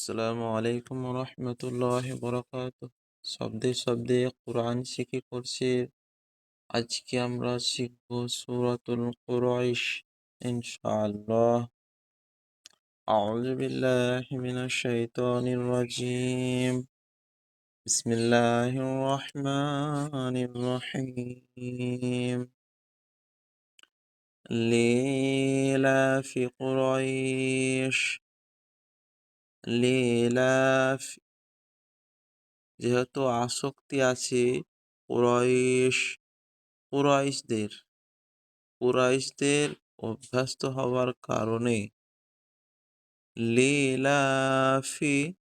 আসসালামু আলাইকুম রহমতুল্লাহ বরকাত। শব্দে শব্দে কোরআন শিখে করছে। আজকে আমরা শিখব সূরাতুল কুরাইশ ইনশাআল্লাহ। আউযু বিল্লাহি মিনাশ শাইতানির রাজিম। বিসমিল্লাহির রহমানির রহিম। লিলাফি কুরাইশ। লিলাফ, যেহেতু আসক্তি আছে কুরাইশ, কুরাইশদের কুরাইশদের অভ্যস্ত হওয়ার কারণে। লিলাফি,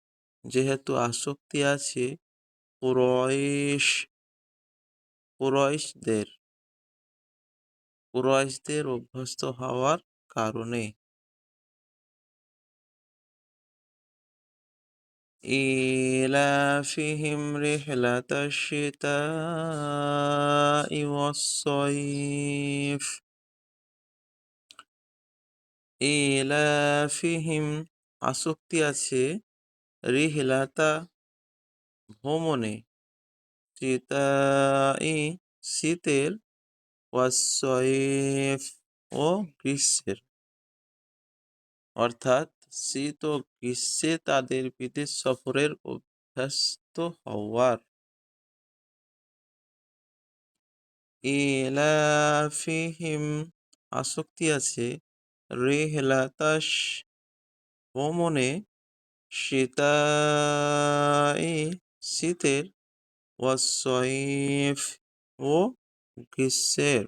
যেহেতু আসক্তি আছে কুরাইশ, কুরাইশদের কুরাইশদের অভ্যস্ত হওয়ার কারণে। ইলাফিহিম রিহলাতাশ শিতাই ওয়াস-সাইফ। ইলাফিহিম, আসক্তি আছে রিহলাতা, ভ্রমণে, শিতাই, শীতের, ওয়াস-সাইফ, ও গ্রীষ্মের, অর্থাৎ শীত ও গ্রীষ্মে তাদের বিদেশ সফরের অভ্যস্ত হওয়ার। ইলাফিহিম, আসক্তি আছে রিহলাতাশ, ভ্রমণে, শিতাই, শীতের, ওয়াস-সাইফ, ও গ্রীষ্মের,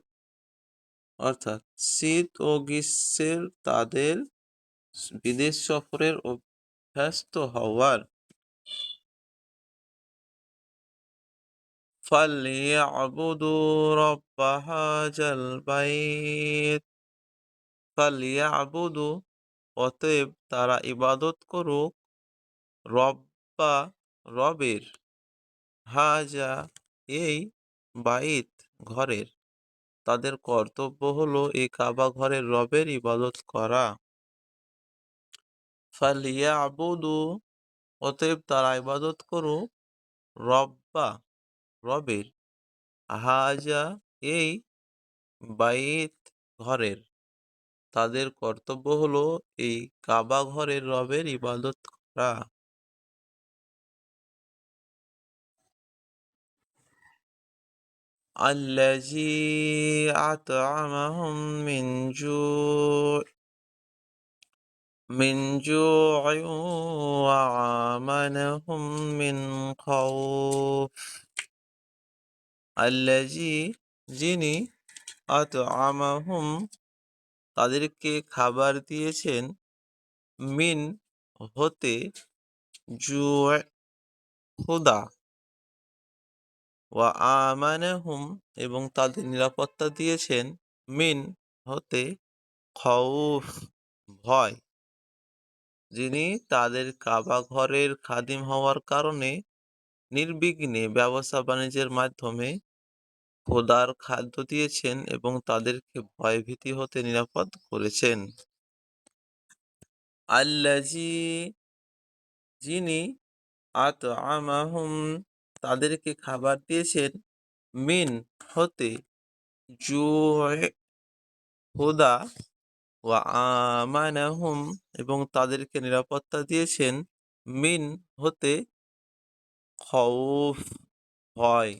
অর্থাৎ শীত ও গ্রীষ্মের তাদের বিদেশ সফরের অভ্যস্ত হওয়ার। ফালইয়াবুদু রাব্বা হাযাল বাইত। ফালইয়াবুদু, অতএব তারা ইবাদত করুক, রব্বা, রবের, হাজা, এই, বাইত, ঘরের। তাদের কর্তব্য হলো এই কাবা ঘরের রবের ইবাদত করা। ফালইয়াবুদু, অতএব তারা ইবাদত করুক, রব্বা, রবের, হাজা, এই, বাইত, ঘরের। তাদের কর্তব্য হলো এই কাবা ঘরের রবের ইবাদত করা। আল্লাযী আত'আমাহুম মিন জু'ইন ওয়া আমানাহুম মিন খাউফ। আল্লাযী, যিনি, আত'আমাহুম, তাদেরকে খাবার দিয়েছেন, মিন, হতে, জু', ক্ষুধা, ওয়া আমানাহুম, এবং তাদের নিরাপত্তা দিয়েছেন, মিন, হতে, খাউফ, ভয়। যিনি তাদের কাবা ঘরের খাদিম হওয়ার কারণে নির্বিঘ্নে ব্যবসা বাণিজ্যের মাধ্যমে খোদার খাদ্য দিয়েছেন এবং তাদেরকে ভয়ভীতি হতে নিরাপদ করেছেন। আল্লাযী, যিনি, আত'আমাহুম, তাদেরকে খাবার দিয়েছেন, মিন, হতে, জু', ক্ষুধা, ওয়া আমানাহুম, এবং তাদেরকে নিরাপত্তা দিয়েছেন, মিন, হতে, খাউফ, ভয়।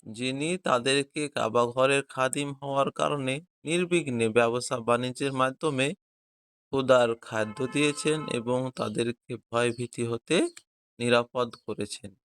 যিনি তাদেরকে কাবা ঘরের খাদিম হওয়ার কারণে নির্বিঘ্নে ব্যবসা বাণিজ্যের মাধ্যমে খোদার খাদ্য দিয়েছেন এবং তাদেরকে ভয়ভীতি হতে নিরাপদ করেছেন।